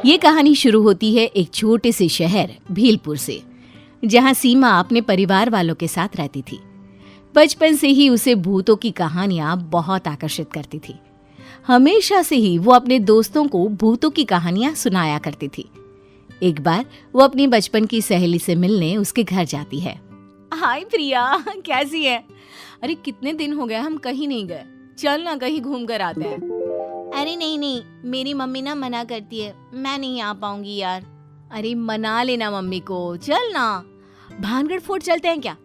ये कहानी शुरू होती है एक छोटे से शहर भीलपुर से, जहाँ सीमा अपने परिवार वालों के साथ रहती थी। बचपन से ही उसे भूतों की कहानियां बहुत आकर्षित करती थी। हमेशा से ही वो अपने दोस्तों को भूतों की कहानियां सुनाया करती थी। एक बार वो अपनी बचपन की सहेली से मिलने उसके घर जाती है। हाय प्रिया, कैसी है? अरे कितने दिन हो गए हम कहीं नहीं गए, चल ना कहीं घूम कर आते हैं। अरे नहीं, मेरी मम्मी ना मना करती है, मैं नहीं आ पाऊंगी यार। अरे मना लेना मम्मी को, चल ना। भानगढ़ फोर्ट चलते हैं क्या?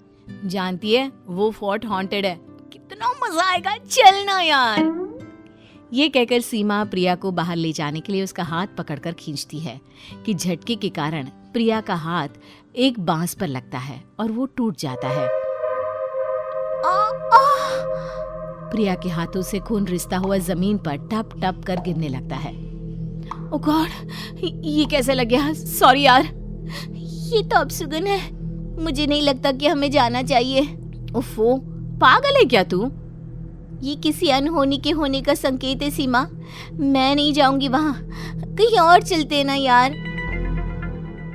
जानती है वो फोर्ट हॉन्टेड है, कितना मजा आएगा, चल ना यार। ये कहकर सीमा प्रिया को बाहर ले जाने के लिए उसका हाथ पकड़कर खींचती है कि झटके के कारण प्रिया का हाथ एक बांस पर लगता है और वो टूट जाता है। प्रिया के हाथों से खून रिसता हुआ जमीन पर टप टप कर गिरने लगता है। ओ गॉड, ये कैसे लग गया? सॉरी यार। ये तो अपशगुन है, मुझे नहीं लगता कि हमें जाना चाहिए। ओफो, पागल है क्या तू? ये किसी अनहोनी के होने का संकेत है सीमा, मैं नहीं जाऊंगी वहाँ, कहीं और चलते हैं ना यार।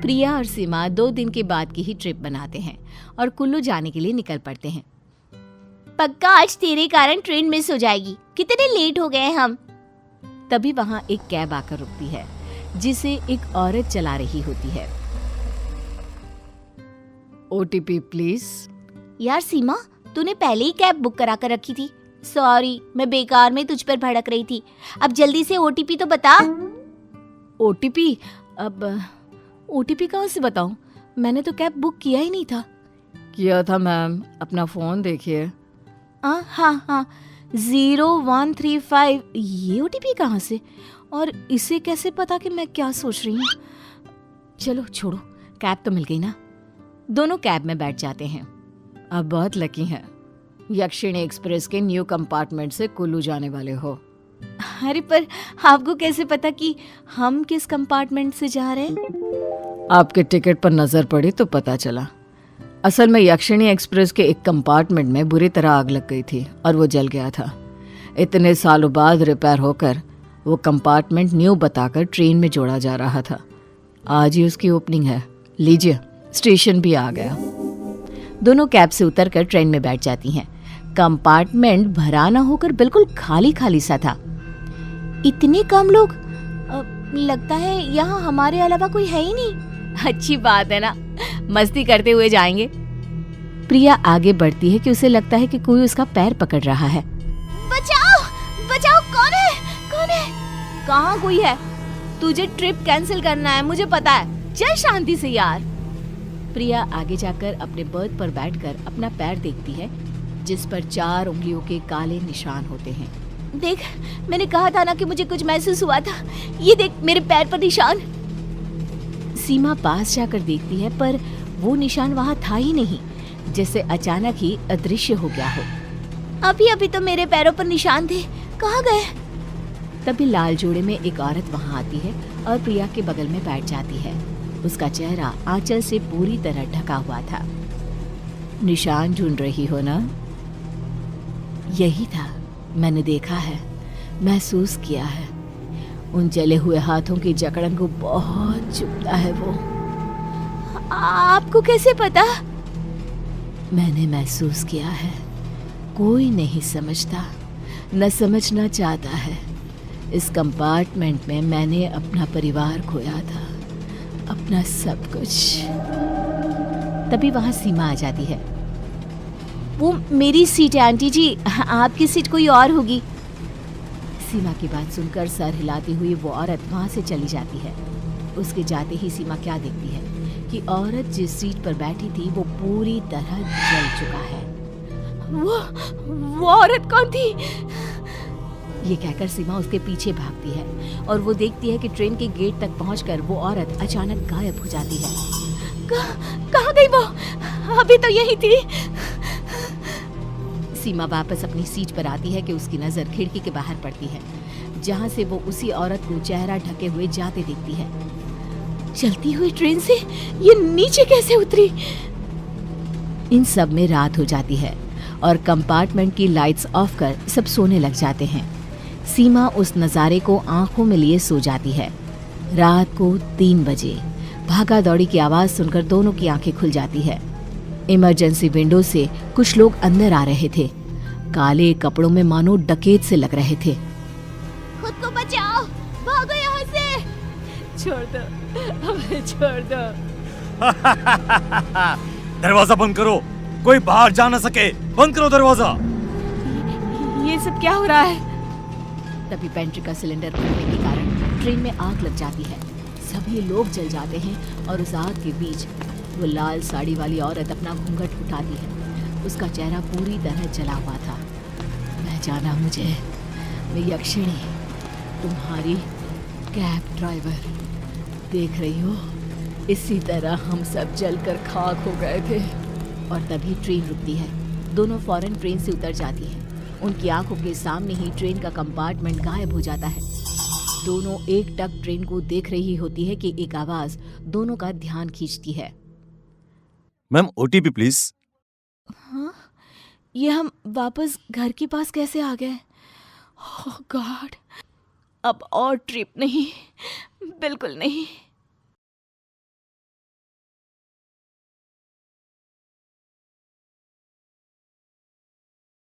प्रिया और सीमा 2 दिन के बाद की ही ट्रिप बनाते हैं और कुल्लू जाने के लिए निकल पड़ते हैं। पक्का आज तेरे कारण ट्रेन मिस हो जाएगी, कितने लेट हो गए हम। तभी वहां एक कैब आकर रुकती है जिसे एक औरत चला रही होती है। OTP please. यार सीमा, तूने पहले ही कैब बुक करा कर रखी थी। सॉरी, मैं बेकार में तुझ पर भड़क रही थी। अब जल्दी से OTP तो बता। OTP? अब OTP कहाँ से बताऊं? मैंने तो कैब बुक किया ही नहीं था। किया था मैम, अपना फोन देखिए। हाँ, 0135। ये OTP कहाँ से और इसे कैसे पता कि मैं क्या सोच रही हूँ? चलो छोड़ो, कैब तो मिल गई ना। दोनों कैब में बैठ जाते हैं। अब बहुत लकी हैं, यक्षिणी एक्सप्रेस के न्यू कंपार्टमेंट से कुल्लू जाने वाले हो। अरे पर आपको कैसे पता कि हम किस कंपार्टमेंट से जा रहे हैं? आपके टिकट पर नजर पड़ी तो पता चला। असल में यक्षिणी एक्सप्रेस के एक कंपार्टमेंट में बुरी तरह आग लग गई थी और वो जल गया था। इतने सालों बाद रिपेयर होकर वो कंपार्टमेंट न्यू बताकर ट्रेन में जोड़ा जा रहा था। आज ही उसकी ओपनिंग है। लीजिए, स्टेशन भी आ गया। दोनों कैब से उतरकर ट्रेन में बैठ जाती हैं। कंपार्टमेंट भरा न होकर बिल्कुल खाली खाली सा था। इतने कम लोग? लगता है यहाँ हमारे अलावा कोई है ही नहीं। अच्छी बात है ना, मस्ती करते हुए जाएंगे। प्रिया आगे बढ़ती है कि उसे लगता है कि कोई उसका पैर पकड़ रहा है। बचाओ, बचाओ, कौन है? कहाँ कोई है? तुझे ट्रिप कैंसिल करना है, मुझे पता है, चल शांति से यार। प्रिया आगे जाकर अपने बर्थ पर बैठकर अपना पैर देखती है जिस पर 4 उंगलियों के काले निशान होते हैं। देख, मैंने कहा था ना कि मुझे कुछ महसूस हुआ था। ये देख मेरे पैर पर निशान। सीमा पास जाकर देखती है पर वो निशान वहाँ था ही नहीं, जैसे अचानक ही अदृश्य हो गया हो। अभी तो मेरे पैरों पर निशान थे, कहाँ गए? तभी लाल जोड़े में एक औरत वहाँ आती है और प्रिया के बगल में बैठ जाती है। उसका चेहरा आंचल से पूरी तरह ढका हुआ था। निशान ढूंढ रही हो ना? यही था, मैंने देखा है, महसूस किया है। उन जले हुए हाथों की जकड़न को बहुत चुभता है वो। आपको कैसे पता? मैंने महसूस किया है। कोई नहीं समझता, न समझना चाहता है। इस कंपार्टमेंट में मैंने अपना परिवार खोया था, अपना सब कुछ। तभी वहां सीमा आ जाती है। वो मेरी सीट है आंटी जी, आपकी सीट कोई और होगी। सीमा की बात सुनकर सर हिलाती हुई वो औरत वहां से चली जाती है। उसके जाते ही सीमा क्या देखती है कि औरत जिस सीट पर बैठी थी वो पूरी तरह जल चुका है। वो औरत कौन थी? ये कहकर सीमा उसके पीछे भागती है और वो देखती है कि ट्रेन के गेट तक पहुंचकर वो औरत अचानक गायब हो जाती है। कहाँ गई वो? अभी तो यही थी। सीमा वापस अपनी सीट पर आती है कि उसकी नजर खिड़की के बाहर पड़ती है, जहां से वो उसी औरत को चेहरा ढके हुए जाते देखती है। चलती हुई ट्रेन से ये नीचे कैसे उतरी? इन सब में रात हो जाती है और कंपार्टमेंट की लाइट्स ऑफ कर सब सोने लग जाते हैं। सीमा उस नज़ारे को आंखों में लिए सो जाती है। रात को 3 बजे भागा दौड़ी की आवाज सुनकर दोनों की आंखें खुल जाती है। इमरजेंसी विंडो से कुछ लोग अंदर आ रहे थे। काले कपड़ों में मानो डकैत से लग रहे थे। खुद को बचाओ, भागो यहाँ से। छोड़ दो, हमें छोड़ दो। दरवाजा बंद करो, कोई बाहर जा ना सके। बंद करो दरवाजा। ये सब क्या हो रहा है? तभी पेंट्री का सिलेंडर फटने के कारण ट्रेन में आग लग जाती है। सभी लोग जल जाते हैं और उस आग के बीच वो लाल साड़ी वाली औरत अपना घूंघट उठाती है। उसका चेहरा पूरी तरह जला हुआ था। पहचाना मुझे, मैं यक्षिणी, तुम्हारी कैब ड्राइवर। देख रही हो, इसी तरह हम सब जलकर खाक हो गए थे। और तभी ट्रेन रुकती है। दोनों फौरन ट्रेन से उतर जाती हैं। उनकी आंखों के सामने ही ट्रेन का कंपार्टमेंट गायब हो जाता है। दोनों एकटक ट्रेन को देख रही होती है कि एक आवाज दोनों का ध्यान खींचती है। Ma'am, OTP please. हाँ? ये हम वापस घर के पास कैसे आ गए? ओह गॉड, अब और ट्रिप नहीं, बिल्कुल नहीं।